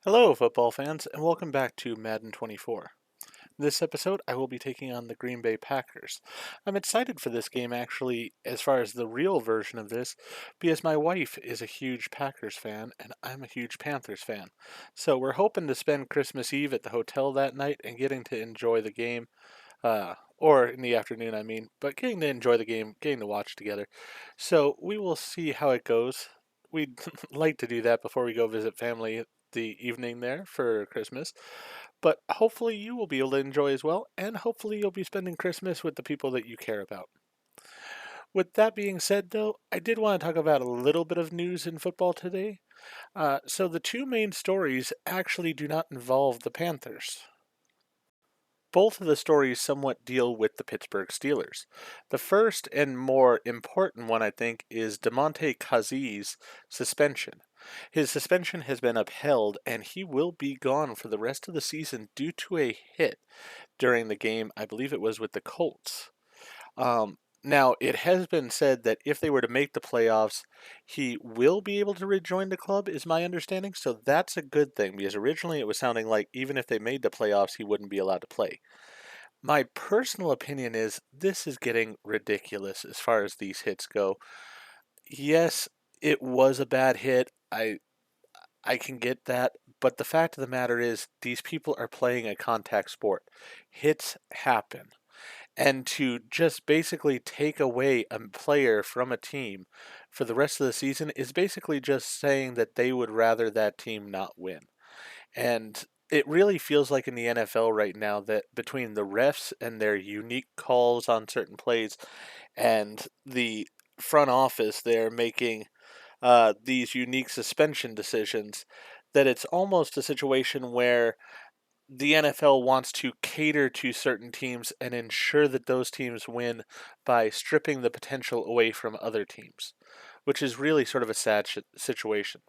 Hello, football fans, and welcome back to Madden 24. This episode, I will be taking on the Green Bay Packers. I'm excited for this game, actually, as far as the real version of this, because my wife is a huge Packers fan, and I'm a huge Panthers fan. So we're hoping to spend Christmas Eve at the hotel that night and getting to enjoy the game, or in the afternoon, I mean, but getting to enjoy the game, getting to watch together. So we will see how it goes. We'd like to do that before we go visit family the evening there for Christmas. But hopefully you will be able to enjoy as well, and hopefully you'll be spending Christmas with the people that you care about. With that being said, though, I did want to talk about a little bit of news in football today. So the two main stories actually do not involve the Panthers. Both of the stories somewhat deal with the Pittsburgh Steelers. The first and more important one, I think, is Damontae Kazee's suspension. His suspension has been upheld, and he will be gone for the rest of the season due to a hit during the game. I believe it was with the Colts. Now, it has been said that if they were to make the playoffs, he will be able to rejoin the club, is my understanding. So that's a good thing because originally it was sounding like even if they made the playoffs, he wouldn't be allowed to play. My personal opinion is this is getting ridiculous as far as these hits go. Yes, it was a bad hit. I can get that, but the fact of the matter is these people are playing a contact sport. Hits happen. And to just basically take away a player from a team for the rest of the season is basically just saying that they would rather that team not win. And it really feels like in the NFL right now that between the refs and their unique calls on certain plays and the front office, they're making these unique suspension decisions, that it's almost a situation where the NFL wants to cater to certain teams and ensure that those teams win by stripping the potential away from other teams, which is really sort of a sad situation.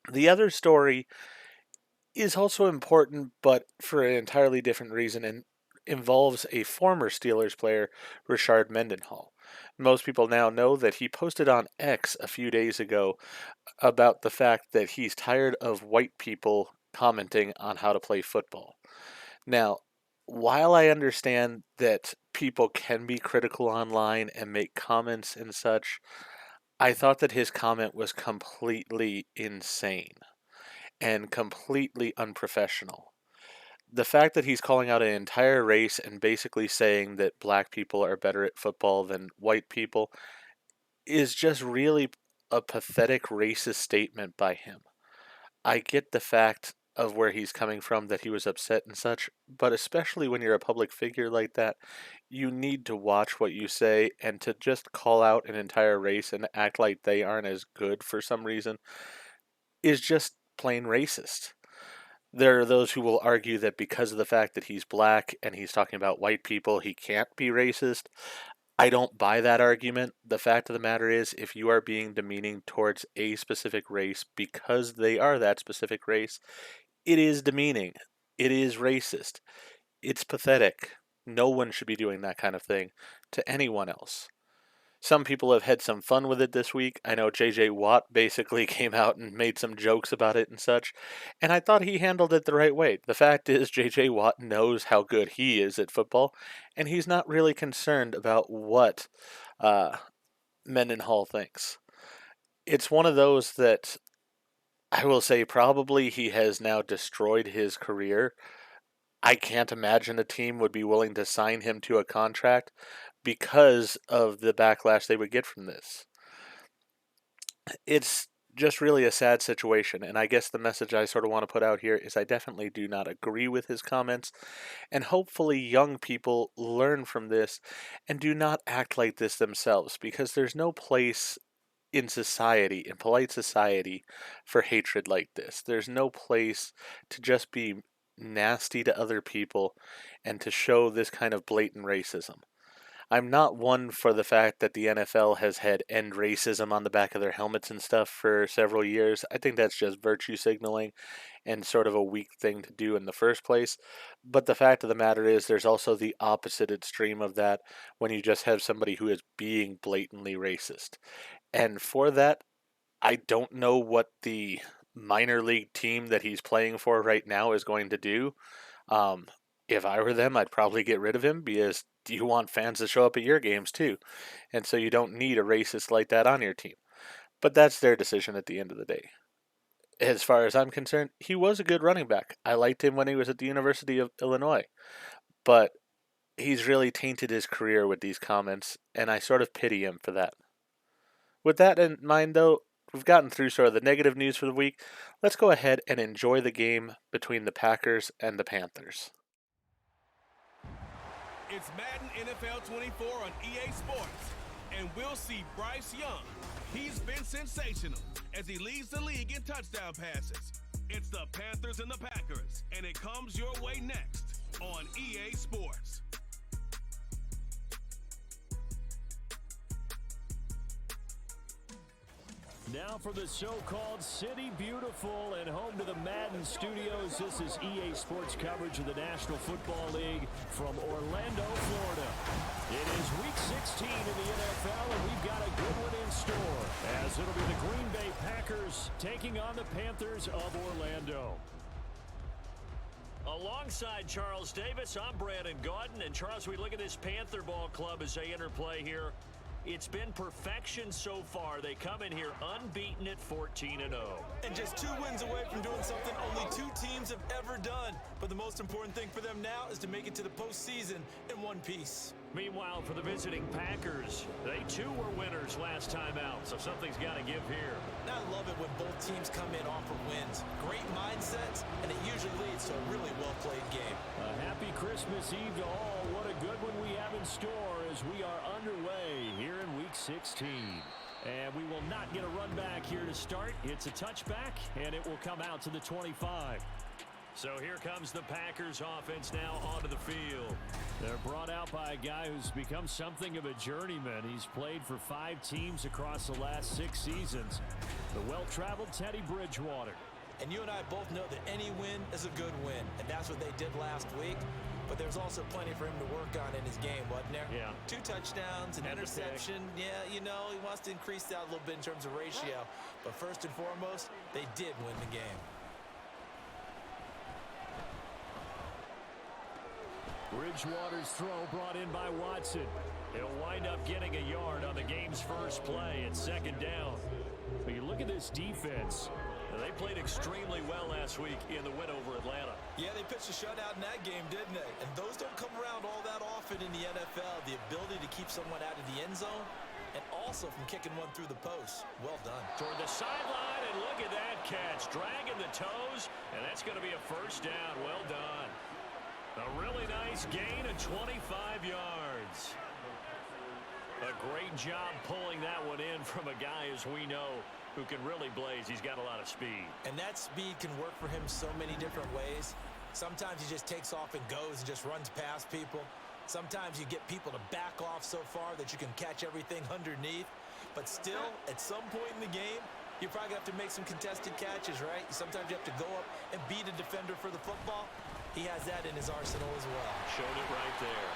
The other story is also important, but for an entirely different reason, and involves a former Steelers player, Richard Mendenhall. Most people now know that he posted on X a few days ago about the fact that he's tired of white people commenting on how to play football. Now, while I understand that people can be critical online and make comments and such, I thought that his comment was completely insane and completely unprofessional. The fact that he's calling out an entire race and basically saying that black people are better at football than white people is just really a pathetic racist statement by him. I get the fact of where he's coming from, that he was upset and such, but especially when you're a public figure like that, you need to watch what you say, and to just call out an entire race and act like they aren't as good for some reason is just plain racist. There are those who will argue that because of the fact that he's black and he's talking about white people, he can't be racist. I don't buy that argument. The fact of the matter is, if you are being demeaning towards a specific race because they are that specific race, it is demeaning. It is racist. It's pathetic. No one should be doing that kind of thing to anyone else. Some people have had some fun with it this week. I know JJ Watt basically came out and made some jokes about it and such, and I thought he handled it the right way. The fact is, JJ Watt knows how good he is at football, and he's not really concerned about what uh, Mendenhall thinks. It's one of those that I will say probably he has now destroyed his career. I can't imagine a team would be willing to sign him to a contract because of the backlash they would get from this. It's just really a sad situation, and I guess the message I sort of want to put out here is I definitely do not agree with his comments, and hopefully young people learn from this and do not act like this themselves, because there's no place in society, in polite society, for hatred like this. There's no place to just be nasty to other people and to show this kind of blatant racism. I'm not one for the fact that the NFL has had end racism on the back of their helmets and stuff for several years. I think that's just virtue signaling and sort of a weak thing to do in the first place. But the fact of the matter is, there's also the opposite extreme of that when you just have somebody who is being blatantly racist. And for that, I don't know what the minor league team that he's playing for right now is going to do. Um, if I were them, I'd probably get rid of him because you want fans to show up at your games too. And so you don't need a racist like that on your team. But that's their decision at the end of the day. As far as I'm concerned, he was a good running back. I liked him when he was at the University of Illinois. But he's really tainted his career with these comments, and I sort of pity him for that. With that in mind, though, we've gotten through sort of the negative news for the week. Let's go ahead and enjoy the game between the Packers and the Panthers. It's Madden NFL 24 on EA Sports, and we'll see Bryce Young. He's been sensational as he leads the league in touchdown passes. It's the Panthers and the Packers, and it comes your way next on EA Sports. Now for the so-called City Beautiful and home to the Madden Studios. This is EA Sports coverage of the National Football League from Orlando, Florida. It is Week 16 in the NFL, and we've got a good one in store, as it'll be the Green Bay Packers taking on the Panthers of Orlando. Alongside Charles Davis, I'm Brandon Gaudin. And Charles, we look at this Panther ball club as they enter play here. It's been perfection so far. They come in here unbeaten at 14-0. And just 2 wins away from doing something only 2 teams have ever done. But the most important thing for them now is to make it to the postseason in one piece. Meanwhile, for the visiting Packers, they too were winners last time out, so something's got to give here. I love it when both teams come in off of wins. Great mindsets, and it usually leads to a really well-played game. A happy Christmas Eve to all. What a good one we have in store as we are underway here in Week 16. And we will not get a run back here to start. It's a touchback, and it will come out to the 25. So here comes the Packers offense now onto the field. They're brought out by a guy who's become something of a journeyman. He's played for 5 teams across the last 6 seasons. The well-traveled Teddy Bridgewater. And you and I both know that any win is a good win, and that's what they did last week. But there's also plenty for him to work on in his game, wasn't there? Yeah. 2 touchdowns, an interception. Yeah, you know, he wants to increase that a little bit in terms of ratio. But first and foremost, they did win the game. Bridgewater's throw brought in by Watson. He'll wind up getting a yard on the game's first play at 2nd down. But you look at this defense. They played extremely well last week in the win over Atlanta. Yeah, they pitched a shutout in that game, didn't they? And those don't come around all that often in the NFL. The ability to keep someone out of the end zone and also from kicking one through the post. Well done. Toward the sideline, and look at that catch. Dragging the toes, and that's going to be a first down. Well done. A really nice gain of 25 yards. A great job pulling that one in from a guy, as we know, who can really blaze. He's got a lot of speed. And that speed can work for him so many different ways. Sometimes he just takes off and goes and just runs past people. Sometimes you get people to back off so far that you can catch everything underneath. But still, at some point in the game, you probably have to make some contested catches, right? Sometimes you have to go up and beat a defender for the football. He has that in his arsenal as well. Showed it right there.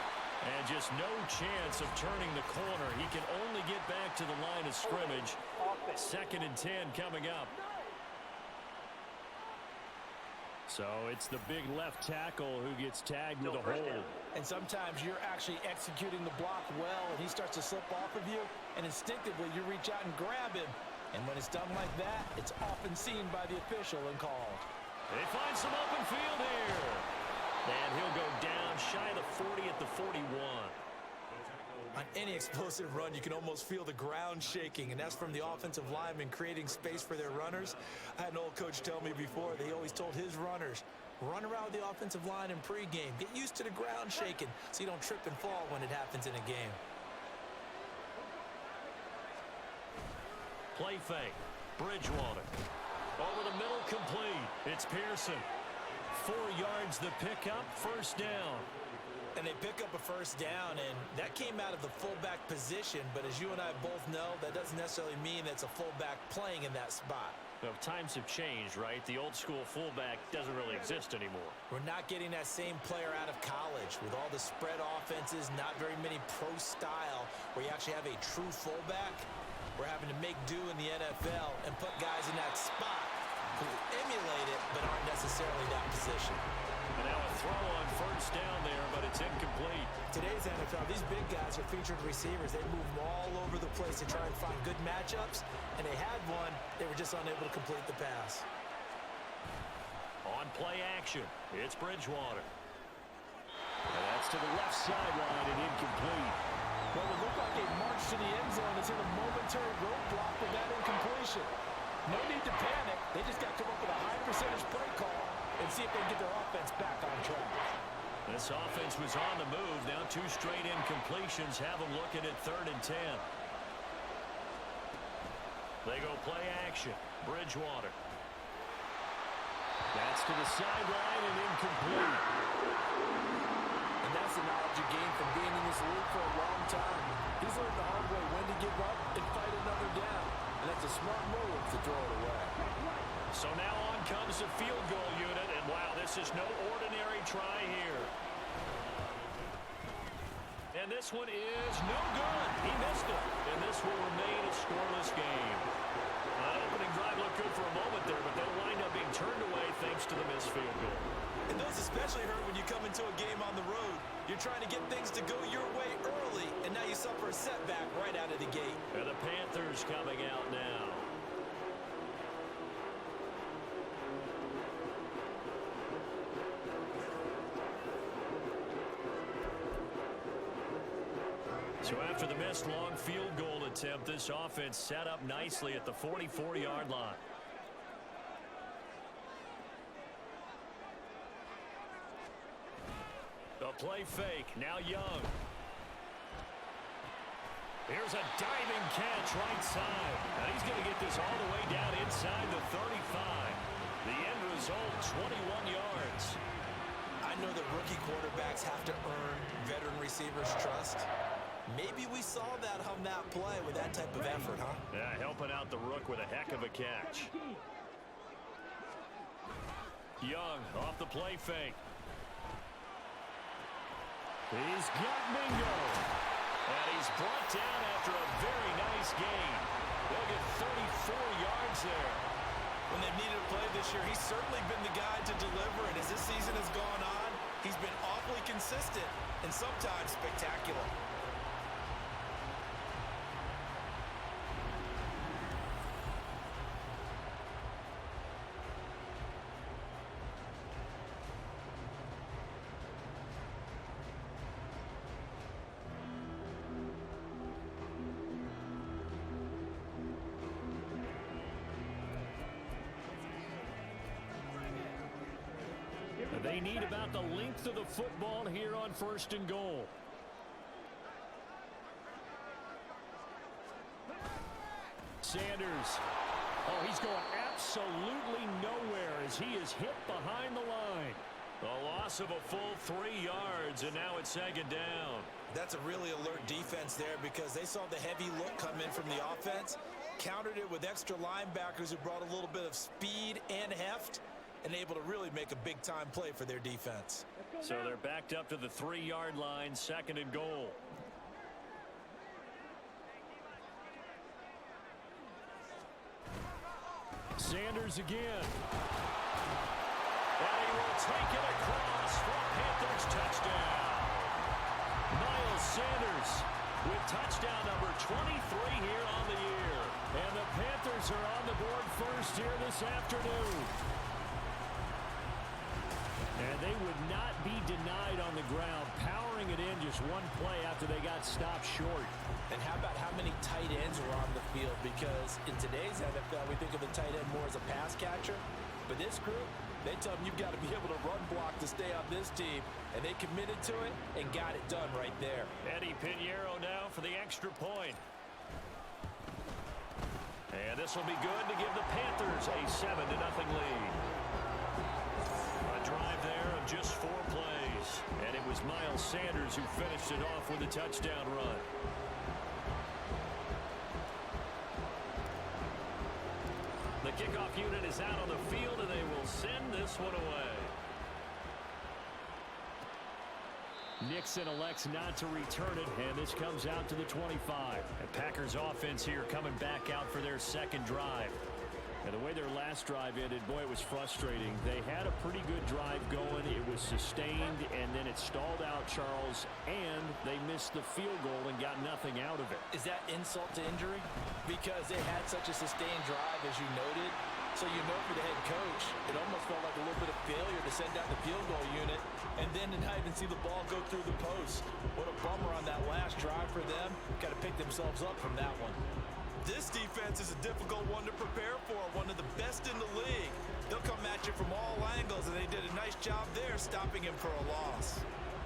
And just no chance of turning the corner. He can only get back to the line of scrimmage. 2nd and 10 coming up. So it's the big left tackle who gets tagged with a hold. And sometimes you're actually executing the block well, and he starts to slip off of you, and instinctively you reach out and grab him. And when it's done like that, it's often seen by the official and called. They find some open field here. And he'll go down shy of the 40 at the 41. On any explosive run, you can almost feel the ground shaking, and that's from the offensive linemen creating space for their runners. I had an old coach tell me before, they always told his runners, run around the offensive line in pregame. Get used to the ground shaking so you don't trip and fall when it happens in a game. Play fake. Bridgewater. Over the middle, complete. It's Pearson. 4 yards the pickup, first down. And they pick up a first down, and that came out of the fullback position. But as you and I both know, that doesn't necessarily mean it's a fullback playing in that spot. Well, times have changed, right? The old school fullback doesn't really exist anymore. We're not getting that same player out of college. With all the spread offenses, not very many pro style, where you actually have a true fullback. We're having to make do in the NFL and put guys in that spot who emulate it but aren't necessarily in that position. And now a throw on first down there, but it's incomplete. Today's NFL, these big guys are featured receivers. They move them all over the place to try and find good matchups, and they had one. They were just unable to complete the pass. On play action, it's Bridgewater. And that's to the left sideline and incomplete. Well, it looked like a march to the end zone is in a momentary roadblock with that incompletion. No need to panic. They just got to come up with a high percentage play call and see if they can get their offense back on track. This offense was on the move. Now 2 straight incompletions have them looking at 3rd and 10. They go play action. Bridgewater. That's to the sideline and incomplete. And that's the knowledge you gain from being in this league for a long time. He's learned the hard way when to give up and fight another down. And that's a smart move to throw it away. So now on comes the field goal unit, and wow, this is no ordinary try here. And this one is no good. He missed it, and this will remain a scoreless game. That opening drive looked good for a moment there, but they'll wind up being turned away thanks to the missed field goal. And those especially hurt when you come into a game on the road. You're trying to get things to go your way early, and now you suffer a setback right out of the gate. And the Panthers coming out now. So after the missed long field goal attempt, this offense set up nicely at the 44-yard line. The play fake, now Young. Here's a diving catch right side. And he's going to get this all the way down inside the 35. The end result, 21 yards. I know that rookie quarterbacks have to earn veteran receivers' trust. Maybe we saw that on that play with that type of effort, huh? Yeah, helping out the rook with a heck of a catch. Young off the play fake. He's got Mingo. And he's brought down after a very nice gain. They'll get 34 yards there. When they've needed a play this year, he's certainly been the guy to deliver. And as this season has gone on, he's been awfully consistent and sometimes spectacular. They need about the length of the football here on 1st and goal. Sanders. Oh, he's going absolutely nowhere as he is hit behind the line. A loss of a full 3 yards, and now it's 2nd down. That's a really alert defense there because they saw the heavy look come in from the offense, countered it with extra linebackers who brought a little bit of speed and heft, and able to really make a big-time play for their defense. So they're backed up to the 3-yard line, 2nd and goal. Sanders again. And he will take it across for a Panthers touchdown. Miles Sanders with touchdown number 23 here on the year. And the Panthers are on the board first here this afternoon. And they would not be denied on the ground, powering it in just one play after they got stopped short. And how about how many tight ends were on the field? Because in today's NFL, we think of the tight end more as a pass catcher. But this group, they tell them you've got to be able to run block to stay on this team. And they committed to it and got it done right there. Eddie Pinheiro now for the extra point. And this will be good to give the Panthers a 7-0 lead. A drive there of just 4 plays. And it was Miles Sanders who finished it off with a touchdown run. The kickoff unit is out on the field, and they will send this one away. Nixon elects not to return it, and this comes out to the 25. And Packers offense here coming back out for their second drive. And the way their last drive ended, boy, it was frustrating. They had a pretty good drive going. It was sustained, and then it stalled out, Charles, and they missed the field goal and got nothing out of it. Is that insult to injury? Because they had such a sustained drive, as you noted. So you know for the head coach, it almost felt like a little bit of failure to send down the field goal unit and then to not even see the ball go through the post. What a bummer on that last drive for them. Got to pick themselves up from that one. This defense is a difficult one to prepare for, one of the best in the league. They'll come at you from all angles, and they did a nice job there stopping him for a loss.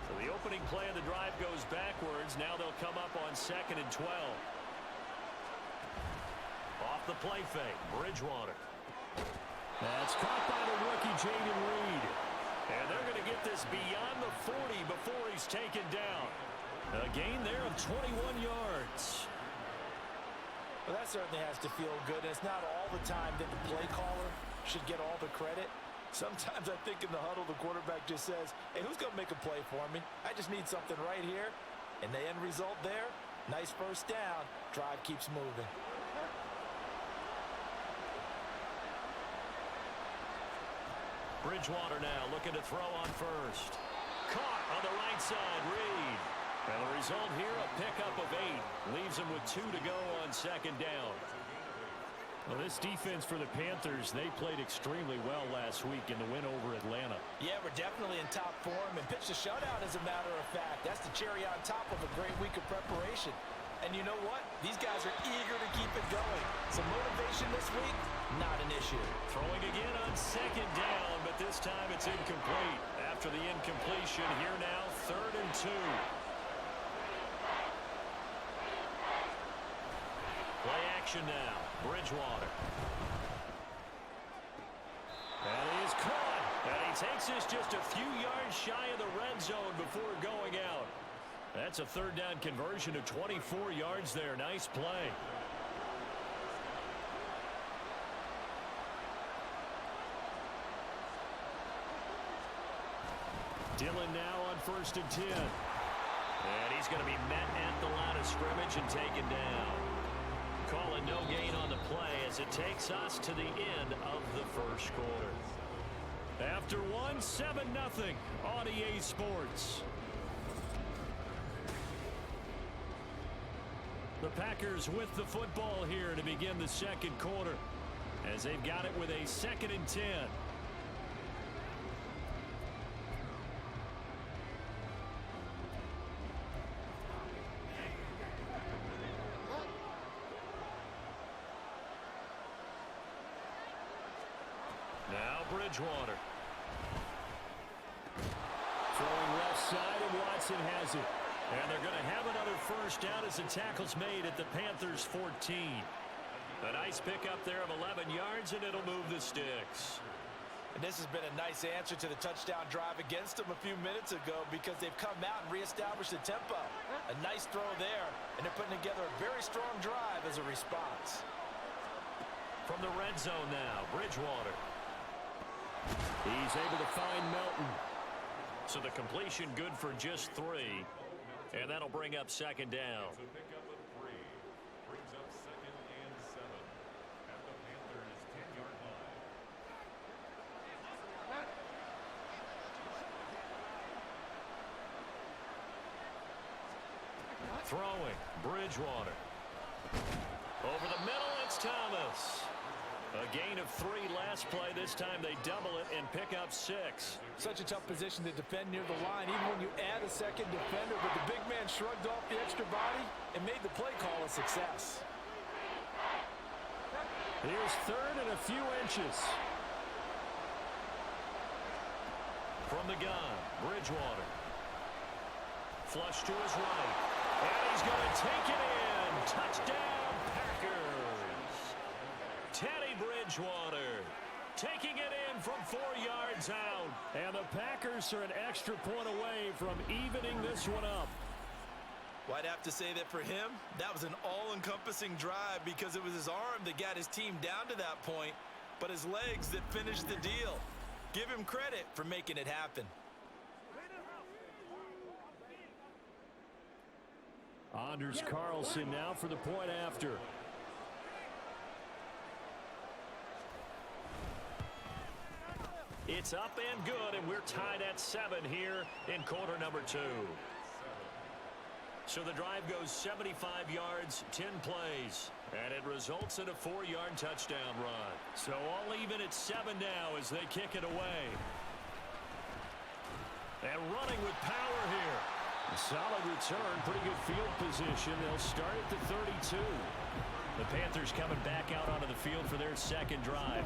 So the opening play of the drive goes backwards. Now they'll come up on 2nd and 12. Off the play fake, Bridgewater. That's caught by the rookie, Jaden Reed. And they're going to get this beyond the 40 before he's taken down. A gain there of 21 yards. Well, that certainly has to feel good. And it's not all the time that the play caller should get all the credit. Sometimes I think in the huddle, the quarterback just says, hey, who's going to make a play for me? I just need something right here. And the end result there, nice first down. Drive keeps moving. Bridgewater now looking to throw on first. Caught on the right side, Reed. And the result here, a pickup of 8. Leaves him with 2 to go on 2nd down. Well, this defense for the Panthers, they played extremely well last week in the win over Atlanta. Yeah, we're definitely in top form and pitched a shutout, as a matter of fact. That's the cherry on top of a great week of preparation. And you know what? These guys are eager to keep it going. Some motivation this week, not an issue. Throwing again on 2nd down, but this time it's incomplete. After the incompletion, here now, 3rd and 2. Play action now, Bridgewater. And he is caught. And he takes this just a few yards shy of the red zone before going out. That's a 3rd down conversion of 24 yards there. Nice play. Dillon now on 1st and 10. And he's going to be met at the line of scrimmage and taken down. Calling no gain on the play as it takes us to the end of the first quarter. After one, 7-0 on EA Sports. The Packers with the football here to begin the second quarter as they've got it with a 2nd and 10. Now Bridgewater. Throwing left side, and Watson has it. And they're going to have another first down as the tackle's made at the Panthers' 14. A nice pickup there of 11 yards, and it'll move the sticks. And this has been a nice answer to the touchdown drive against them a few minutes ago because they've come out and reestablished the tempo. A nice throw there, and they're putting together a very strong drive as a response. From the red zone now, Bridgewater. He's able to find Melton. So the completion good for just 3. And that'll bring up 2nd down. So pick up a 3. Brings up 2nd and 7 at the Panthers' 10-yard line. Throwing, Bridgewater. Over the middle, it's Thomas. A gain of 3 last play. This time they double it and pick up 6. Such a tough position to defend near the line, even when you add a second defender. But the big man shrugged off the extra body and made the play call a success. Here's 3rd and a few inches. From the gun, Bridgewater. Flush to his right. And he's going to take it in. Touchdown, Packers. Teddy Bridgewater taking it in from 4 yards out. And the Packers are an extra point away from evening this one up. Well, I'd have to say that for him, that was an all-encompassing drive because it was his arm that got his team down to that point, but his legs that finished the deal. Give him credit for making it happen. Anders Carlson now for the point after. It's up and good, and we're tied at 7 here in quarter number 2. So the drive goes 75 yards, 10 plays, and it results in a 4-yard touchdown run. So all even at 7 now as they kick it away. And running with power here. A solid return, pretty good field position. They'll start at the 32. The Panthers coming back out onto the field for their second drive.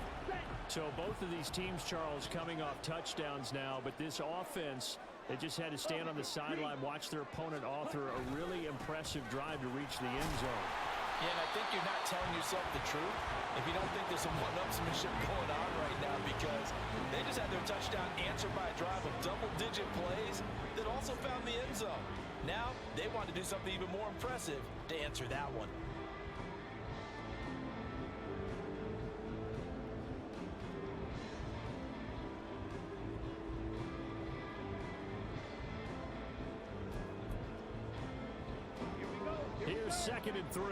So both of these teams, Charles, coming off touchdowns now, but this offense, they just had to stand on the sideline, watch their opponent author a really impressive drive to reach the end zone. Yeah, and I think you're not telling yourself the truth if you don't think there's some one-upsmanship going on right now, because they just had their touchdown answered by a drive of double-digit plays that also found the end zone. Now they want to do something even more impressive to answer that one. Here's 2nd and 3.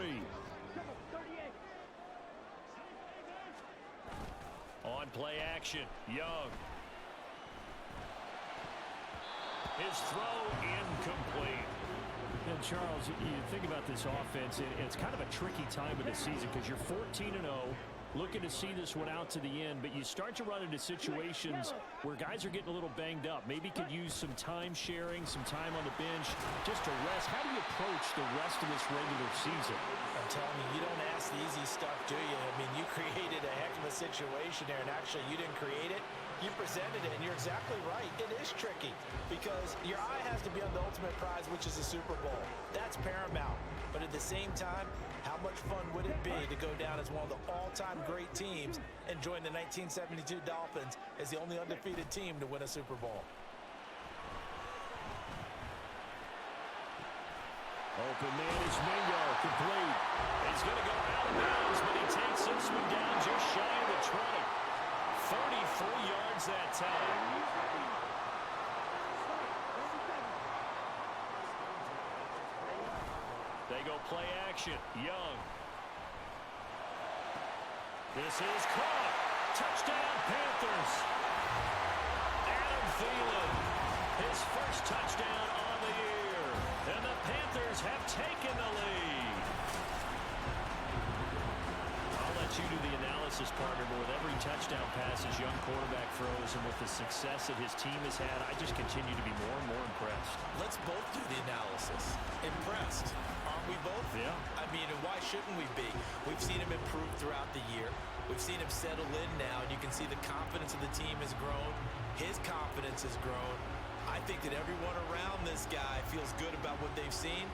On play action, Young. His throw incomplete. And Charles, you think about this offense, it's kind of a tricky time of the season because you're 14-0, looking to see this one out to the end, but you start to run into situations where guys are getting a little banged up. Maybe could use some time sharing, some time on the bench, just to rest. How do you approach the rest of this regular season? I'm telling you, you don't ask the easy stuff, do you? I mean, you created a heck of a situation there, and actually you didn't create it. You presented it, and you're exactly right. It is tricky because your eye has to be on the ultimate prize, which is the Super Bowl. That's paramount. But at the same time, how much fun would it be to go down as one of the all-time great teams and join the 1972 Dolphins as the only undefeated team to win a Super Bowl? Open man is Mingo, complete. He's going to go out of bounds, but he takes this one down just shy of the 20. 34 yards that time. They go play action. Young. This is caught. Touchdown, Panthers. Adam Thielen. His first touchdown on the year. And the Panthers have taken the lead. I'll let you do the analysis, partner, but with every touchdown pass his young quarterback throws and with the success that his team has had, I just continue to be more and more impressed. Let's both do the analysis. Impressed. Aren't we both? Yeah. I mean, and why shouldn't we be? We've seen him improve throughout the year. We've seen him settle in now, and you can see the confidence of the team has grown. His confidence has grown. I think that everyone around this guy feels good about what they've seen,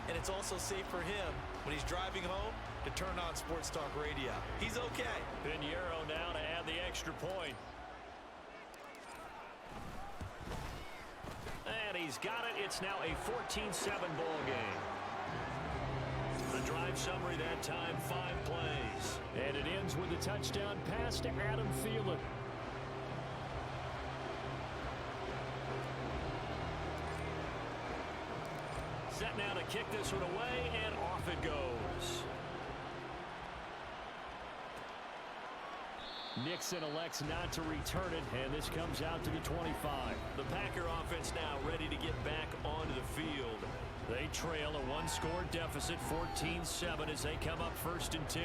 and it's also safe for him when he's driving home to turn on Sports Talk Radio. He's okay. Pinheiro now to add the extra point. And he's got it. It's now a 14-7 ball game. The drive summary that time, 5 plays. And it ends with a touchdown pass to Adam Thielen. Set now to kick this one away, and off it goes. Nixon elects not to return it, and this comes out to the 25. The Packer offense now ready to get back onto the field. They trail a 1-score deficit, 14-7, as they come up 1st and 10.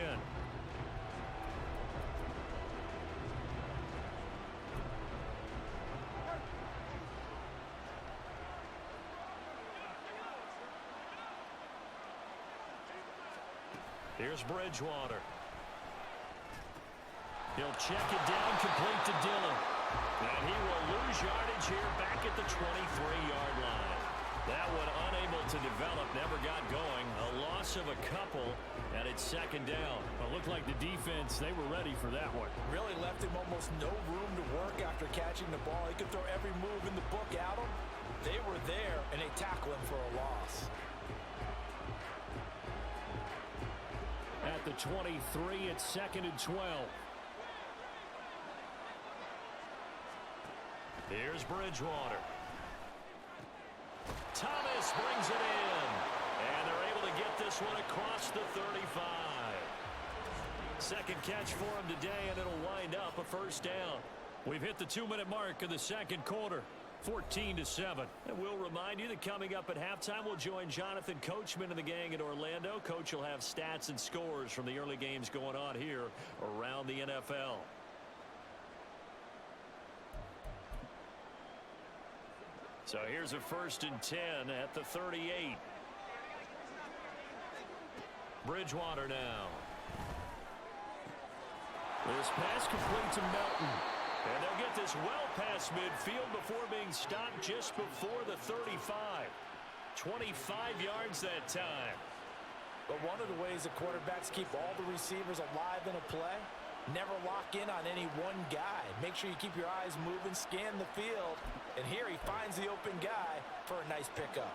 Here's Bridgewater. He'll check it down, complete to Dillon. And he will lose yardage here back at the 23-yard line. That one unable to develop, never got going. A loss of a couple, and it's 2nd down. It looked like the defense, they were ready for that one. Really left him almost no room to work after catching the ball. He could throw every move in the book at him. They were there, and they tackle him for a loss. At the 23, it's 2nd and 12. Here's Bridgewater. Thomas brings it in. And they're able to get this one across the 35. Second catch for him today, and it'll wind up a 1st down. We've hit the 2-minute mark of the second quarter. 14-7. And we'll remind you that coming up at halftime, we'll join Jonathan Coachman and the gang at Orlando. Coach will have stats and scores from the early games going on here around the NFL. So here's a 1st and 10 at the 38. Bridgewater now. This pass complete to Melton. And they'll get this well past midfield before being stopped just before the 35. 25 yards that time. But one of the ways the quarterbacks keep all the receivers alive in a play, never lock in on any one guy. Make sure you keep your eyes moving, scan the field. And here he finds the open guy for a nice pickup.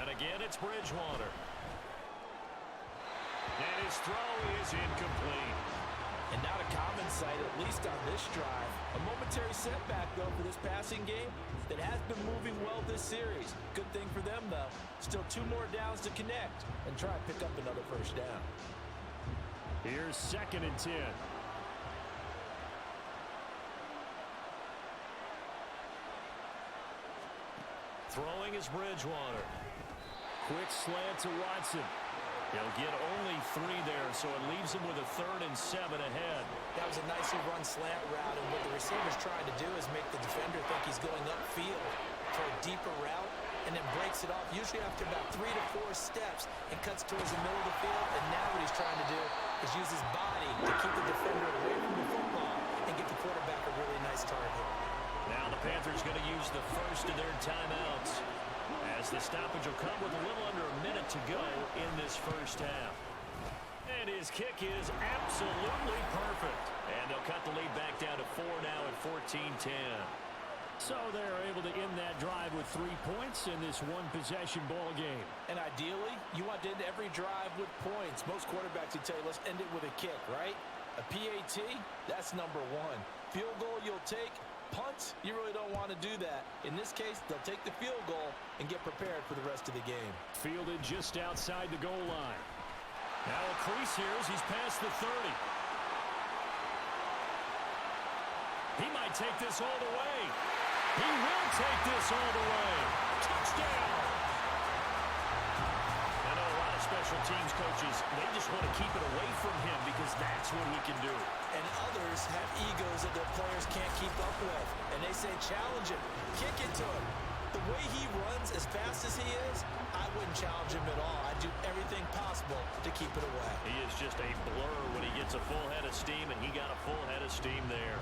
And again, it's Bridgewater. And his throw is incomplete. And not a common sight, at least on this drive. A momentary setback, though, for this passing game that has been moving well this series. Good thing for them, though. Still 2 more downs to connect and try and pick up another first down. Here's 2nd and 10. Throwing is Bridgewater. Quick slant to Watson. He'll get only 3 there, so it leaves him with a 3rd and 7 ahead. That was a nicely run slant route, and what the receiver's trying to do is make the defender think he's going upfield for a deeper route, and then breaks it off, usually after about 3 to 4 steps, and cuts towards the middle of the field. And now what he's trying to do is use his body to keep the defender away from the football and get the quarterback a really nice target. Now the Panthers going to use the first of their timeouts, as the stoppage will come with a little under a minute to go in this first half. And his kick is absolutely perfect. And they'll cut the lead back down to 4 now at 14-10. So they're able to end that drive with 3 points in this one-possession ball game. And ideally, you want to end every drive with points. Most quarterbacks would tell you, let's end it with a kick, right? A PAT, that's number 1. Field goal you'll take. Punts, you really don't want to do that. In this case, they'll take the field goal and get prepared for the rest of the game. Fielded just outside the goal line. Now a crease here as he's past the 30. He might take this all the way. He will take this all the way. Touchdown! I know a lot of special teams coaches, they just want to keep it away from him because that's what he can do. And others have egos that their players can't keep up with. And they say, challenge him, kick it to him. The way he runs as fast as he is, I wouldn't challenge him at all. I'd do everything possible to keep it away. He is just a blur when he gets a full head of steam, and he got a full head of steam there.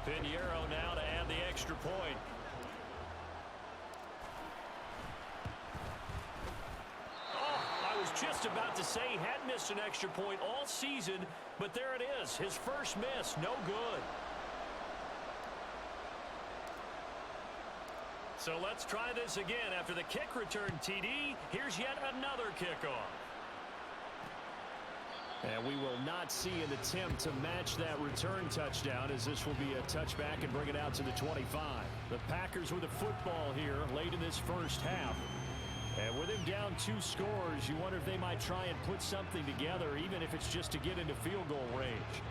Pinheiro now to add the extra point. Just about to say he had missed an extra point all season, but there it is. His first miss, no good. So let's try this again. After the kick return TD, here's yet another kickoff. And we will not see an attempt to match that return touchdown, as this will be a touchback and bring it out to the 25. The Packers with a football here late in this first half. And with him down 2 scores, you wonder if they might try and put something together, even if it's just to get into field goal range.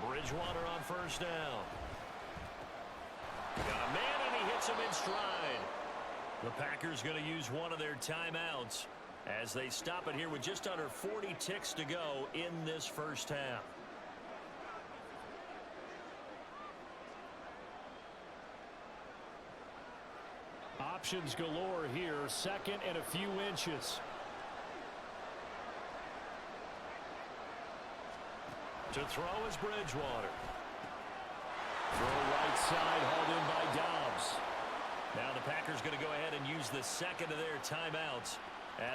Bridgewater on first down. Got a man, and he hits him in stride. The Packers going to use one of their timeouts as they stop it here with just under 40 ticks to go in this first half. Options galore here. 2nd and a few inches. To throw is Bridgewater. Throw right side, hauled in by Dobbs. Now the Packers going to go ahead and use the second of their timeouts,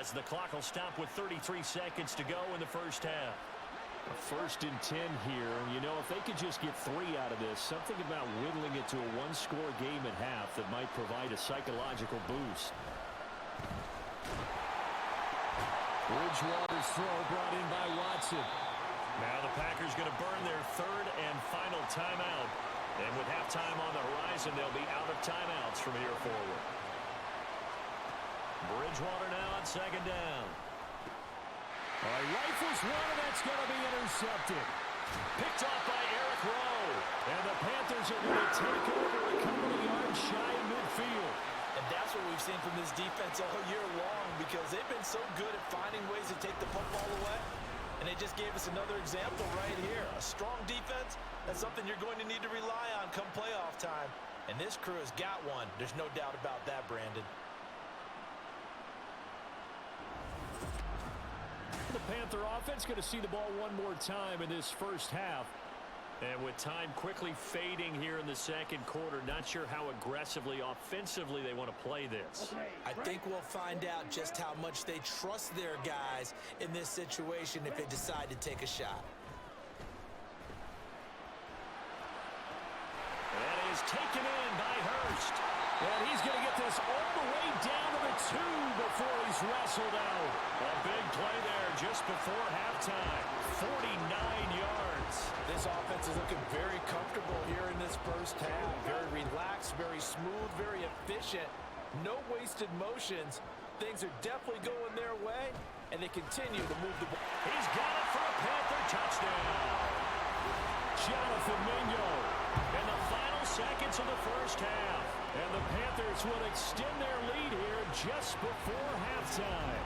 as the clock will stop with 33 seconds to go in the first half. First and 10 here. You know, if they could just get 3 out of this, something about whittling it to a one-score game at half that might provide a psychological boost. Bridgewater's throw brought in by Watson. Now the Packers going to burn their third and final timeout. And with halftime on the horizon, they'll be out of timeouts from here forward. Bridgewater now on second down. Rifles one, and that's going to be intercepted. Picked off by Eric Rowe. And the Panthers are going to take over a couple of yards shy of midfield. And that's what we've seen from this defense all year long, because they've been so good at finding ways to take the football away. And they just gave us another example right here. A strong defense, that's something you're going to need to rely on come playoff time. And this crew has got one. There's no doubt about that, Brandon. The Panther offense going to see the ball one more time in this first half. And with time quickly fading here in the second quarter, not sure how aggressively, offensively they want to play this. I think we'll find out just how much they trust their guys in this situation if they decide to take a shot. That is taken in by Hurst. And he's going to get this all the way down to the 2 before he's wrestled out. A big play there just before halftime. 49 yards. This offense is looking very comfortable here in this first half. Very relaxed, very smooth, very efficient. No wasted motions. Things are definitely going their way, and they continue to move the ball. He's got it for a Panther touchdown. Jonathan Mingo in the final seconds of the first half. And the Panthers will extend their lead here just before halftime.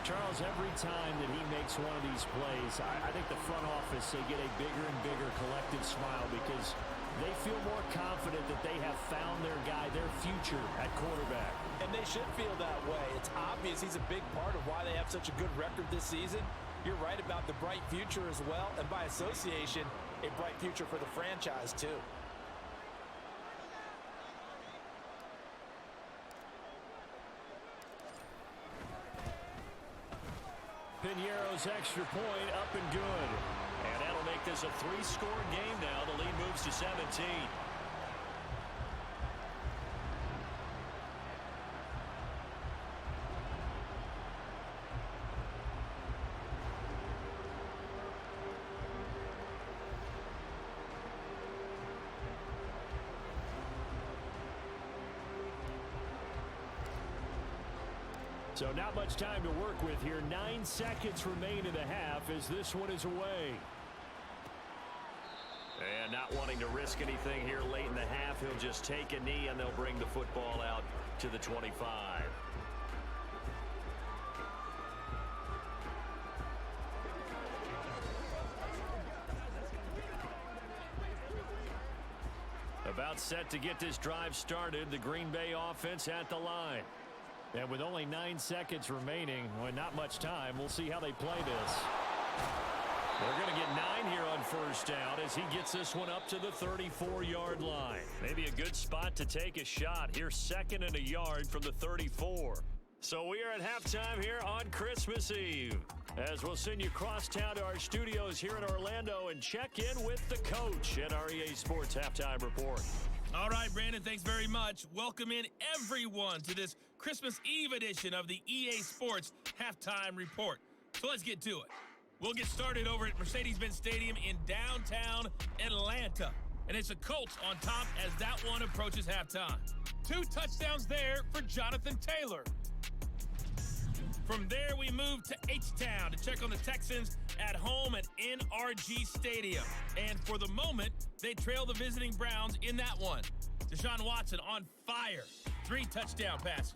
Charles, every time that he makes one of these plays, I think the front office, they get a bigger and bigger collective smile because they feel more confident that they have found their guy, their future at quarterback. And they should feel that way. It's obvious he's a big part of why they have such a good record this season. You're right about the bright future as well, and by association, a bright future for the franchise too. Piñeiro's extra point up and good. And that'll make this a 3-score game now. The lead moves to 17. So not much time to work with here. 9 seconds remain in the half as this one is away. And not wanting to risk anything here late in the half, he'll just take a knee and they'll bring the football out to the 25. About set to get this drive started, the Green Bay offense at the line. And with only 9 seconds remaining, well, not much time, we'll see how they play this. They're going to get 9 here on first down as he gets this one up to the 34-yard line. Maybe a good spot to take a shot. Here, 2nd and a yard from the 34. So we are at halftime here on Christmas Eve, as we'll send you cross town to our studios here in Orlando and check in with the coach at our EA Sports Halftime Report. All right, Brandon, thanks very much. Welcome in everyone to this Christmas Eve edition of the EA Sports Halftime Report. So let's get to it. We'll get started over at Mercedes-Benz Stadium in downtown Atlanta. And it's the Colts on top as that one approaches halftime. 2 touchdowns there for Jonathan Taylor. From there, we move to H-Town to check on the Texans at home at NRG Stadium. And for the moment, they trail the visiting Browns in that one. Deshaun Watson on fire. 3 touchdown passes.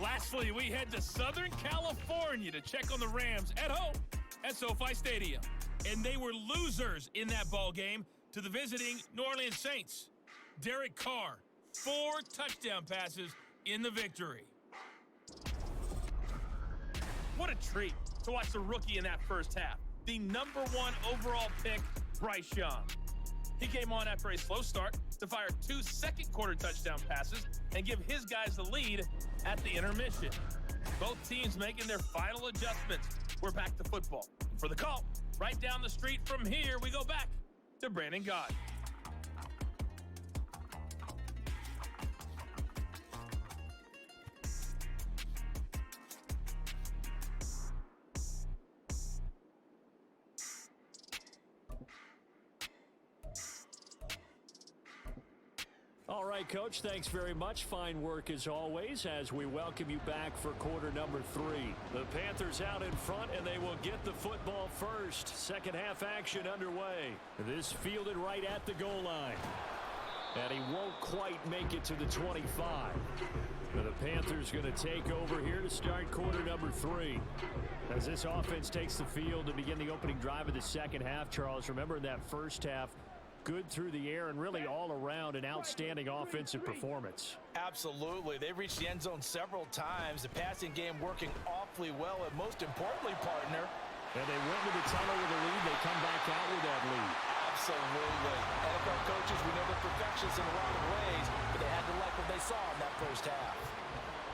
Lastly, we head to Southern California to check on the Rams at home at SoFi Stadium. And they were losers in that ball game to the visiting New Orleans Saints. Derek Carr, 4 touchdown passes in the victory. What a treat to watch the rookie in that first half. The number 1 overall pick, Bryce Young. He came on after a slow start to fire 2 second-quarter touchdown passes and give his guys the lead at the intermission. Both teams making their final adjustments. We're back to football. For the call, right down the street from here, we go back to Brandon Gott. All right, Coach, thanks very much. Fine work as always as we welcome you back for quarter number 3. The Panthers out in front, and they will get the football first. Second half action underway. This fielded right at the goal line. And he won't quite make it to the 25. Now the Panthers going to take over here to start quarter number 3. As this offense takes the field to begin the opening drive of the second half, Charles, remember in that first half, good through the air and really all around an outstanding offensive performance. Absolutely. They reached the end zone several times. The passing game working awfully well, and most importantly, partner. And they went to the tunnel with a lead. They come back out with that lead. Absolutely. NFL coaches, we know they're perfectionists in a lot of ways, but they had to like what they saw in that first half.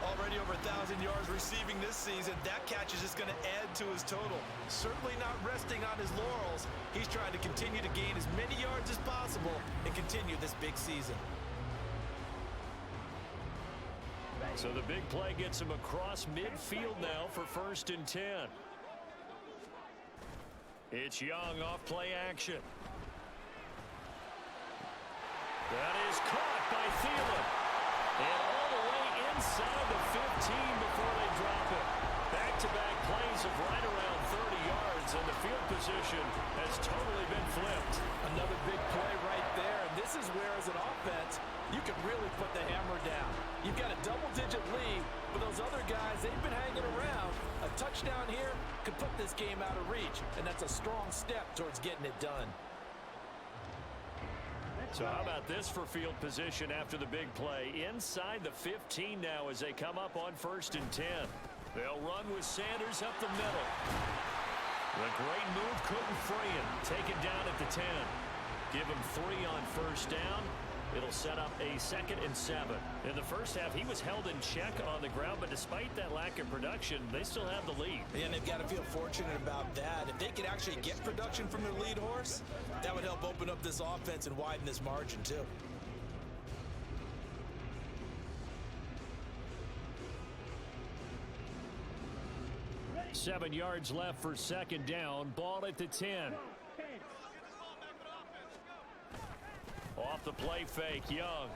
Already over 1,000 yards receiving this season. That catch is just going to add to his total. Certainly not resting on his laurels. He's trying to continue to gain as many yards as possible and continue this big season. So the big play gets him across midfield now for 1st and 10. It's Young off play action. That is caught by Thielen. And all the way inside the 15 before they drop it. Back-to-back plays of right around 30 yards, and the field position has totally been flipped. Another big play right there, and this is where, as an offense, you can really put the hammer down. You've got a double-digit lead, but those other guys, they've been hanging around. A touchdown here could put this game out of reach, and that's a strong step towards getting it done. So how about this for field position after the big play? Inside the 15 now as they come up on 1st and 10. They'll run with Sanders up the middle. The great move couldn't free him. Taken down at the 10. Give him 3 on 1st down. It'll set up a 2nd and 7. In the first half, he was held in check on the ground, but despite that lack of production, they still have the lead. And they've got to feel fortunate about that. If they could actually get production from their lead horse, that would help open up this offense and widen this margin too. Seven yards left for 2nd down. Ball at the 10. Off the play fake, Young.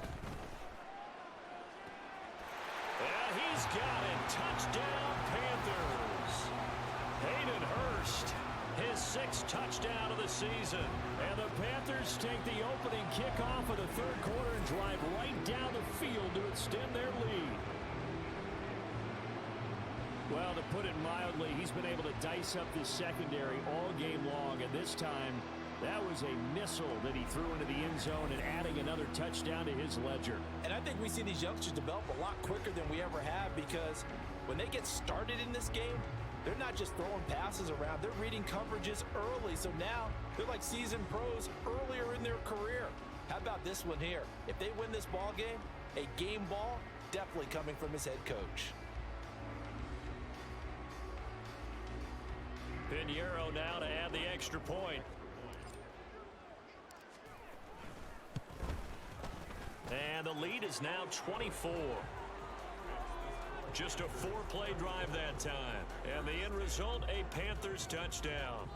And he's got it. Touchdown, Panthers. Hayden Hurst, his 6th touchdown of the season. And the Panthers take the opening kickoff of the 3rd quarter and drive right down the field to extend their lead. Well, to put it mildly, he's been able to dice up this secondary all game long, and this time that was a missile that he threw into the end zone and adding another touchdown to his ledger. And I think we see these youngsters develop a lot quicker than we ever have, because when they get started in this game, they're not just throwing passes around. They're reading coverages early. So now they're like seasoned pros earlier in their career. How about this one here? If they win this ball game, a game ball definitely coming from his head coach. Pinheiro now to add the extra point. And the lead is now 24. Just a 4-play drive that time. And the end result, a Panthers touchdown.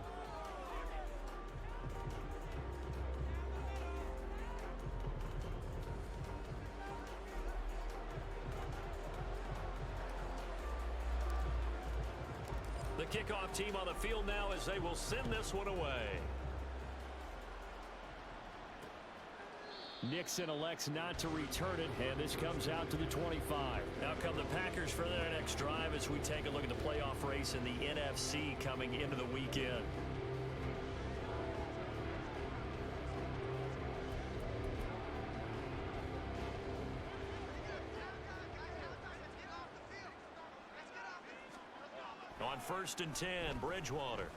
The kickoff team on the field now as they will send this one away. Nixon elects not to return it, and this comes out to the 25. Now come the Packers for their next drive as we take a look at the playoff race in the NFC coming into the weekend. On 1st and 10, Bridgewater.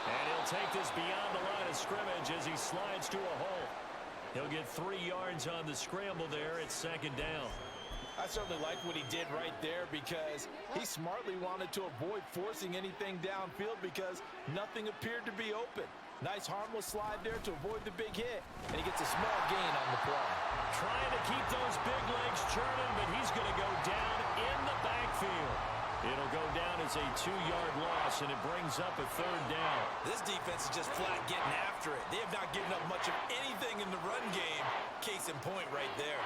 And he'll take this beyond the line of scrimmage as he slides to a hole. He'll get 3 yards on the scramble there. It's 2nd down. I certainly like what he did right there because he smartly wanted to avoid forcing anything downfield because nothing appeared to be open. Nice harmless slide there to avoid the big hit, and he gets a small gain on the play. Trying to keep those big legs churning, but he's going to go down in the backfield. It'll go down as a 2-yard loss, and it brings up a 3rd down. This defense is just flat getting after it. They have not given up much of anything in the run game. Case in point right there.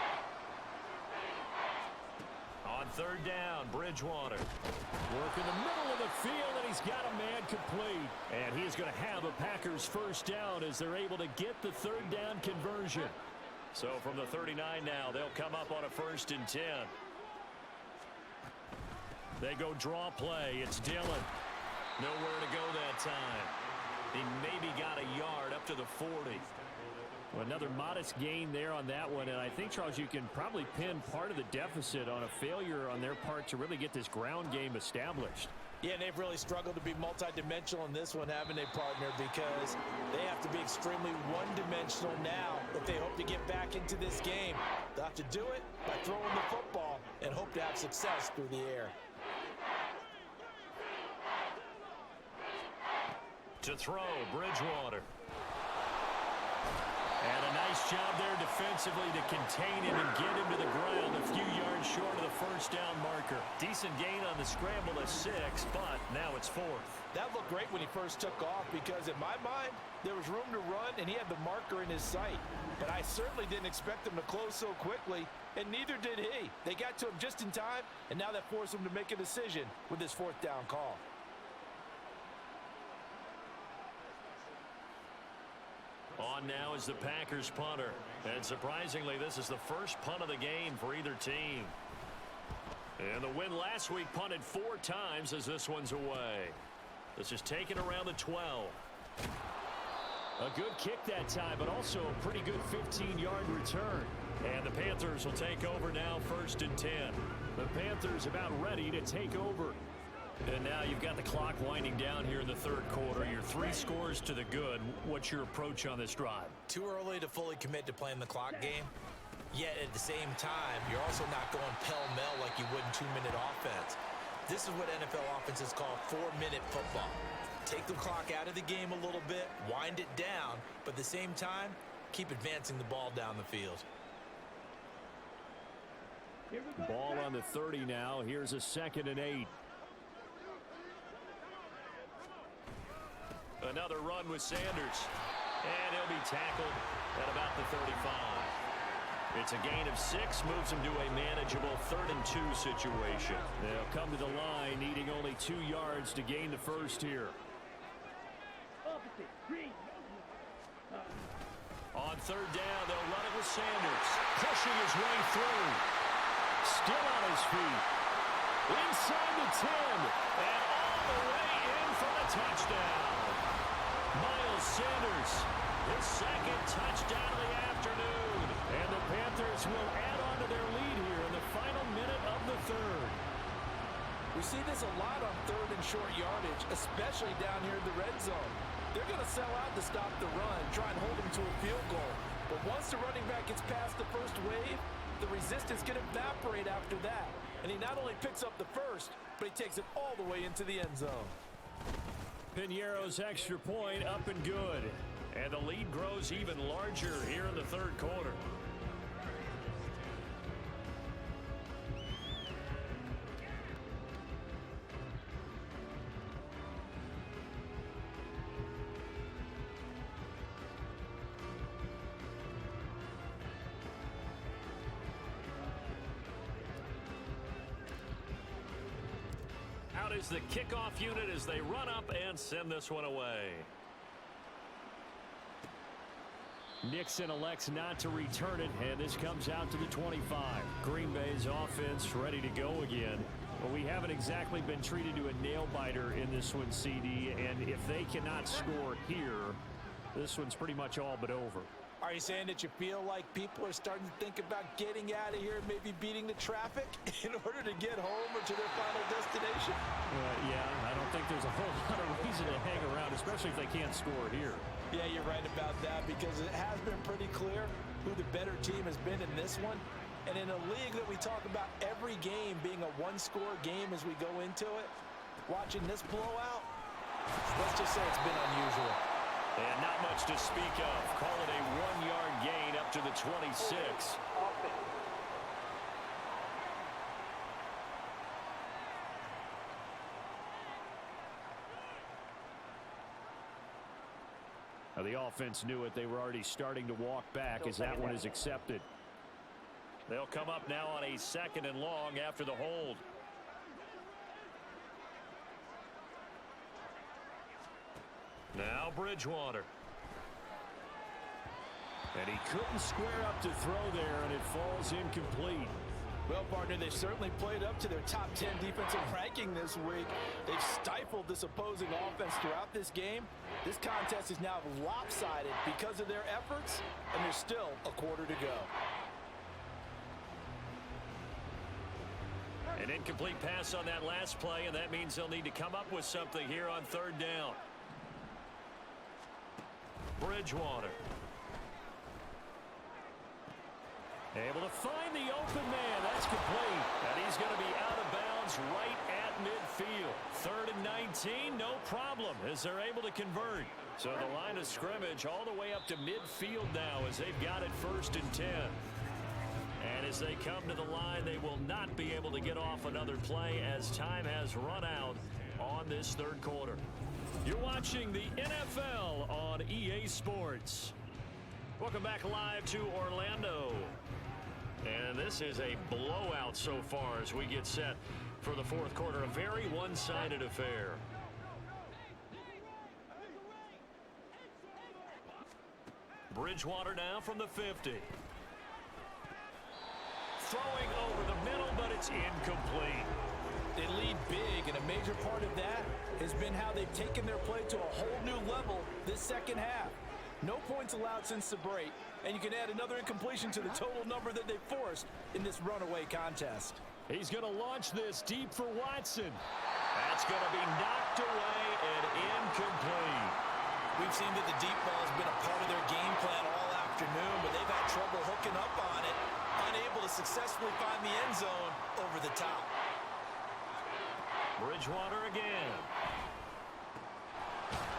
On 3rd down, Bridgewater. Work in the middle of the field, and he's got a man complete. And he is going to have a Packers 1st down as they're able to get the 3rd down conversion. So from the 39 now, they'll come up on a 1st and 10. They go draw play. It's Dillon. Nowhere to go that time. He maybe got a yard up to the 40. Well, another modest gain there on that one, and I think, Charles, you can probably pin part of the deficit on a failure on their part to really get this ground game established. Yeah, and they've really struggled to be multidimensional in this one, haven't they, partner? Because they have to be extremely one-dimensional now if they hope to get back into this game. They'll have to do it by throwing the football and hope to have success through the air. To throw, Bridgewater. And a nice job there defensively to contain him and get him to the ground a few yards short of the 1st down marker. Decent gain on the scramble to 6, but now it's 4th. That looked great when he first took off because in my mind, there was room to run and he had the marker in his sight. But I certainly didn't expect him to close so quickly, and neither did he. They got to him just in time, and now that forced him to make a decision with this 4th down call. On now is the Packers punter. And surprisingly, this is the first punt of the game for either team. And the win last week punted 4 times as this one's away. This is taken around the 12. A good kick that time, but also a pretty good 15-yard return. And the Panthers will take over now, 1st and 10. The Panthers about ready to take over. And now you've got the clock winding down here in the 3rd quarter. You're 3 scores to the good. What's your approach on this drive? Too early to fully commit to playing the clock game. Yet at the same time, you're also not going pell-mell like you would in 2-minute offense. This is what NFL offenses call 4-minute football. Take the clock out of the game a little bit, wind it down, but at the same time, keep advancing the ball down the field. Ball on the 30 now. Here's a 2nd and 8. Another run with Sanders. And he'll be tackled at about the 35. It's a gain of 6, moves him to a manageable 3rd and 2 situation. They'll come to the line, needing only 2 yards to gain the 1st here. On 3rd down, they'll run it with Sanders. Pushing his way through. Still on his feet. Inside the 10. And all the way in for the touchdown. Miles Sanders, his 2nd touchdown of the afternoon. And the Panthers will add on to their lead here in the final minute of the 3rd. We see this a lot on 3rd and short yardage, especially down here in the red zone. They're going to sell out to stop the run, try and hold them to a field goal. But once the running back gets past the first wave, the resistance can evaporate after that. And he not only picks up the 1st, but he takes it all the way into the end zone. Piñeiro's extra point up and good. And the lead grows even larger here in the 3rd quarter. Out is the kickoff unit as they run up and send this one away. Nixon elects not to return it, and this comes out to the 25. Green Bay's offense ready to go again. But we haven't exactly been treated to a nail-biter in this one, CD, and if they cannot score here, this one's pretty much all but over. Are you saying that you feel like people are starting to think about getting out of here, maybe beating the traffic in order to get home or to their final destination? Yeah, I don't think there's a whole lot of reason to hang around, especially if they can't score here. Yeah, you're right about that because it has been pretty clear who the better team has been in this one. And in a league that we talk about every game being a one-score game as we go into it, watching this blowout, let's just say it's been unusual. And not much to speak of. Call it a 1-yard gain up to the 26. Now the offense knew it. They were already starting to walk back as that one is accepted. They'll come up now on a 2nd and long after the hold. Now Bridgewater. And he couldn't square up to throw there, and it falls incomplete. Well, partner, they've certainly played up to their top 10 defensive ranking this week. They've stifled this opposing offense throughout this game. This contest is now lopsided because of their efforts, and there's still a quarter to go. An incomplete pass on that last play, and that means they'll need to come up with something here on 3rd down. Bridgewater. Able to find the open man. That's complete. And he's going to be out of bounds right at midfield. 3rd and 19, no problem, as they're able to convert. So the line of scrimmage all the way up to midfield now as they've got it 1st and 10. And as they come to the line, they will not be able to get off another play as time has run out on this 3rd quarter. You're watching the NFL on EA Sports. Welcome back live to Orlando. And this is a blowout so far as we get set for the 4th quarter. A very one-sided affair. Bridgewater now from the 50. Throwing over the middle, but it's incomplete. They lead big, and a major part of that has been how they've taken their play to a whole new level this 2nd half. No points allowed since the break, and you can add another incompletion to the total number that they forced in this runaway contest. He's going to launch this deep for Watson. That's going to be knocked away and incomplete. We've seen that the deep ball has been a part of their game plan all afternoon, but they've had trouble hooking up on it, unable to successfully find the end zone over the top. Bridgewater again.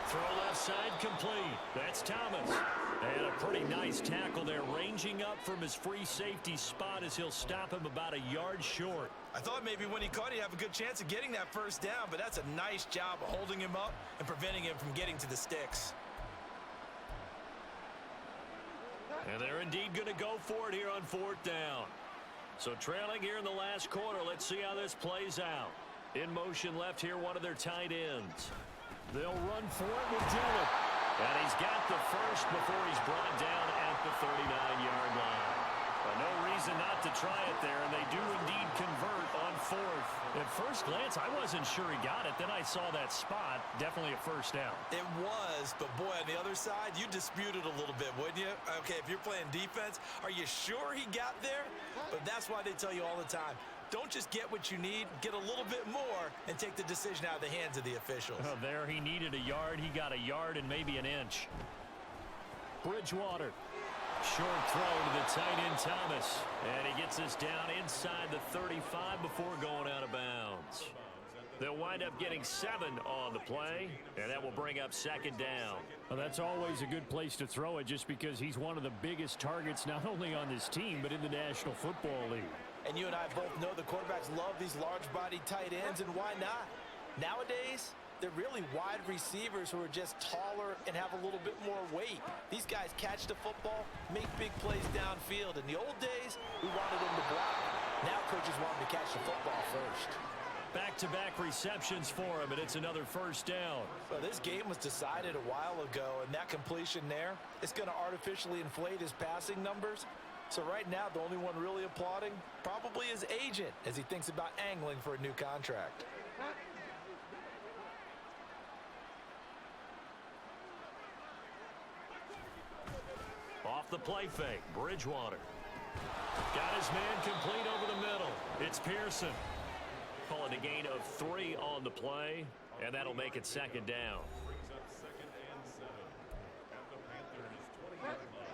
Throw left side complete. That's Thomas. And a pretty nice tackle there, ranging up from his free safety spot as he'll stop him about a yard short. I thought maybe when he caught it, he'd have a good chance of getting that 1st down, but that's a nice job of holding him up and preventing him from getting to the sticks. And they're indeed going to go for it here on 4th down. So trailing here in the last quarter, let's see how this plays out. In motion left here, one of their tight ends. They'll run for it with Dillon. And he's got the 1st before he's brought down at the 39-yard line. But no reason not to try it there, and they do indeed convert on 4th. At first glance, I wasn't sure he got it. Then I saw that spot. Definitely a 1st down. It was, but boy, on the other side, you dispute it a little bit, wouldn't you? Okay, if you're playing defense, are you sure he got there? But that's why they tell you all the time, don't just get what you need, get a little bit more, and take the decision out of the hands of the officials. Oh, there he needed a yard. He got a yard and maybe an inch. Bridgewater. Short throw to the tight end Thomas. And he gets this down inside the 35 before going out of bounds. They'll wind up getting 7 on the play, and that will bring up 2nd down. Well, that's always a good place to throw it just because he's one of the biggest targets not only on this team but in the National Football League. And you and I both know the quarterbacks love these large-bodied tight ends, and why not? Nowadays, they're really wide receivers who are just taller and have a little bit more weight. These guys catch the football, make big plays downfield. In the old days, we wanted them to block. Now coaches want them to catch the football first. Back-to-back receptions for him, and it's another 1st down. Well, this game was decided a while ago, and that completion there is going to artificially inflate his passing numbers. So right now, the only one really applauding probably his agent as he thinks about angling for a new contract. Off the play fake, Bridgewater. Got his man complete over the middle. It's Pearson. Calling a gain of 3 on the play, and that'll make it 2nd down. Brings up 2nd and 7 at the Panthers' 20-yard line.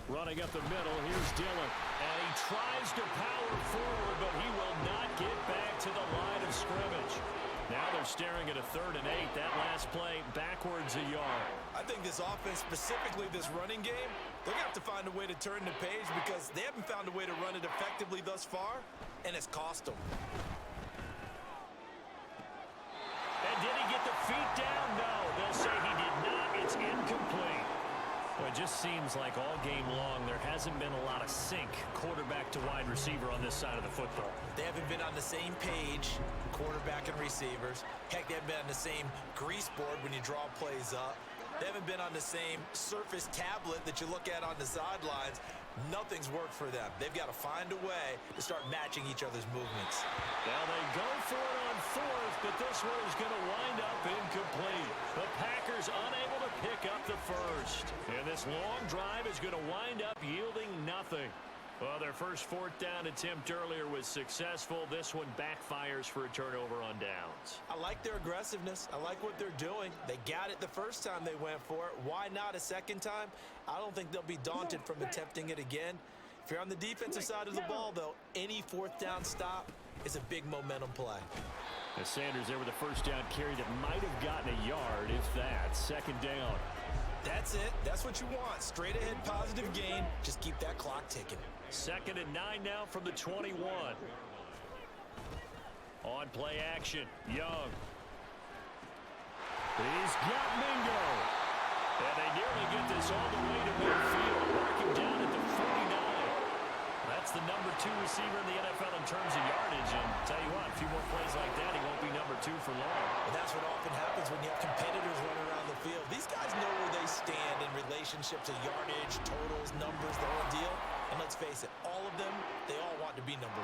Running up the middle, here's Dillon. And he tries to power forward, but he will not get back to the line of scrimmage. Now they're staring at a 3rd and 8. That last play backwards a yard. I think this offense, specifically this running game, they're going to have to find a way to turn the page because they haven't found a way to run it effectively thus far, and it's cost them. And did he get the feet down? No, they'll say he did not. It's incomplete. Well, it just seems like all game long there hasn't been a lot of sync quarterback to wide receiver on this side of the football. They haven't been on the same page, quarterback and receivers. Heck, they haven't been on the same grease board when you draw plays up. They haven't been on the same surface tablet that you look at on the sidelines. Nothing's worked for them. They've got to find a way to start matching each other's movements. Now they go for it on 4th, but this one is going to wind up incomplete. The Packers unable to pick up the first. And this long drive is going to wind up yielding nothing. Well, their first 4th down attempt earlier was successful. This one backfires for a turnover on downs. I like their aggressiveness. I like what they're doing. They got it the first time they went for it. Why not a second time? I don't think they'll be daunted from attempting it again. If you're on the defensive side of the ball, though, any 4th down stop is a big momentum play. As Sanders there with a first down carry that might have gotten a yard, if that. 2nd down. That's it. That's what you want. Straight ahead positive gain. Just keep that clock ticking. 2nd and 9 now from the 21. On play action, Young. He's got Mingo. And they nearly get this all the way to midfield. Marking down at the 49. That's the number 2 receiver in the NFL in terms of yardage. And tell you what, a few more plays like that, he won't be number 2 for long. And that's what often happens when you have competitors running around the field. These guys know where they stand in relationship to yardage, totals, numbers, the whole deal. And let's face it, all of them, they all want to be number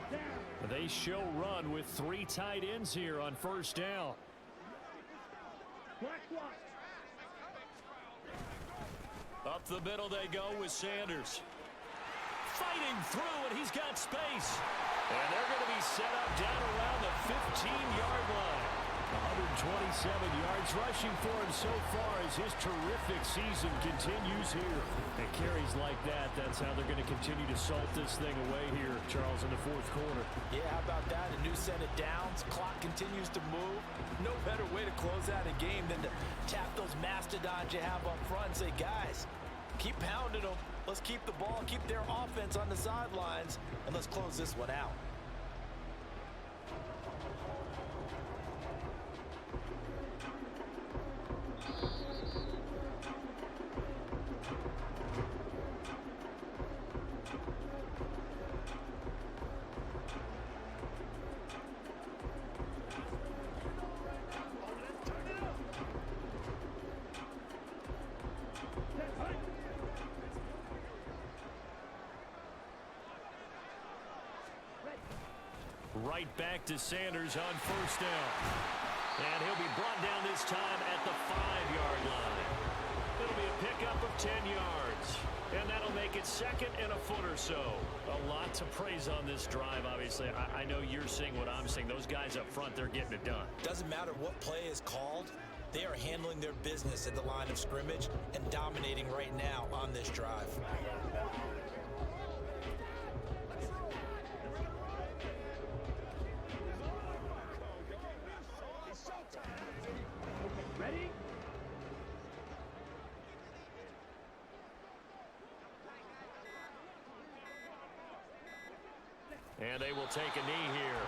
1. They show run with 3 tight ends here on first down. Up the middle they go with Sanders. Fighting through, and he's got space. And they're going to be set up down around the 15-yard line. 127 yards rushing for him so far as his terrific season continues here. And carries like that, that's how they're going to continue to salt this thing away here, Charles, in the 4th quarter. Yeah, how about that? A new set of downs. Clock continues to move. No better way to close out a game than to tap those mastodons you have up front and say, guys, keep pounding them. Let's keep the ball, keep their offense on the sidelines, and let's close this one out. Right back to Sanders on first down. And he'll be brought down this time at the 5-yard line. It'll be a pickup of 10 yards. And that'll make it 2nd and a foot or so. A lot to praise on this drive, obviously. I know you're seeing what I'm seeing. Those guys up front, they're getting it done. Doesn't matter what play is called. They are handling their business at the line of scrimmage and dominating right now on this drive. And they will take a knee here.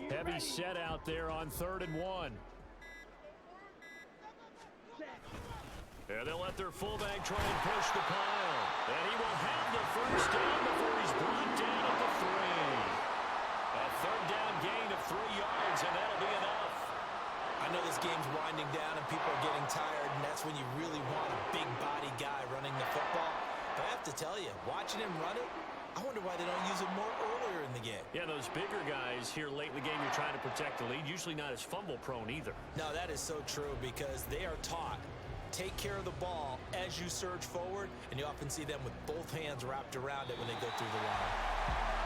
Heavy set out there on 3rd and 1. And they'll let their fullback try and push the pile. And he will have the first down before he's brought down at the 3. A 3rd down gain of 3 yards, and that'll be enough. I know this tell you, watching him run it, I wonder why they don't use it more earlier in the game. Yeah, those bigger guys here late in the game, you're trying to protect the lead, usually not as fumble prone either. No, that is so true because they are taught, take care of the ball as you surge forward, and you often see them with both hands wrapped around it when they go through the line.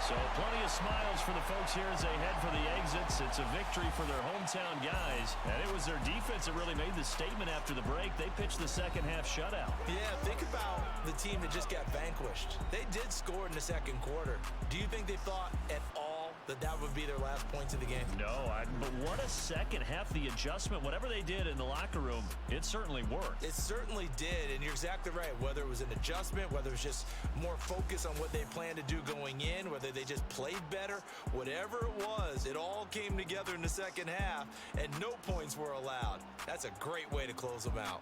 So plenty of smiles for the folks here as they head for the exits. It's a victory for their hometown guys. And it was their defense that really made the statement after the break. They pitched the second half shutout. Yeah, think about the team that just got vanquished. They did score in the second quarter. Do you think they thought at all that would be their last points of the game? No, but what a second half. The adjustment, whatever they did in the locker room, it certainly worked. It certainly did, and you're exactly right. Whether it was an adjustment, whether it was just more focus on what they planned to do going in, whether they just played better, whatever it was, it all came together in the second half, and no points were allowed. That's a great way to close them out.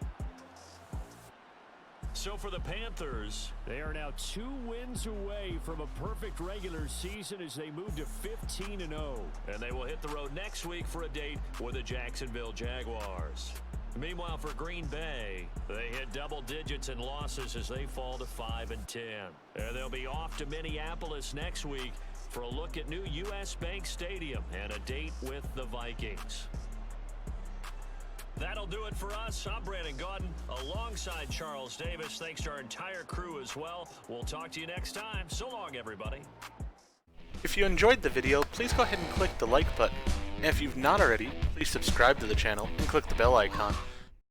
So for the Panthers, they are now 2 wins away from a perfect regular season as they move to 15-0. And they will hit the road next week for a date with the Jacksonville Jaguars. Meanwhile, for Green Bay, they hit double digits in losses as they fall to 5-10. And they'll be off to Minneapolis next week for a look at new U.S. Bank Stadium and a date with the Vikings. That'll do it for us. I'm Brandon Gaudin alongside Charles Davis. Thanks to our entire crew as well. We'll talk to you next time. So long, everybody. If you enjoyed the video, please go ahead and click the like button. And if you've not already, please subscribe to the channel and click the bell icon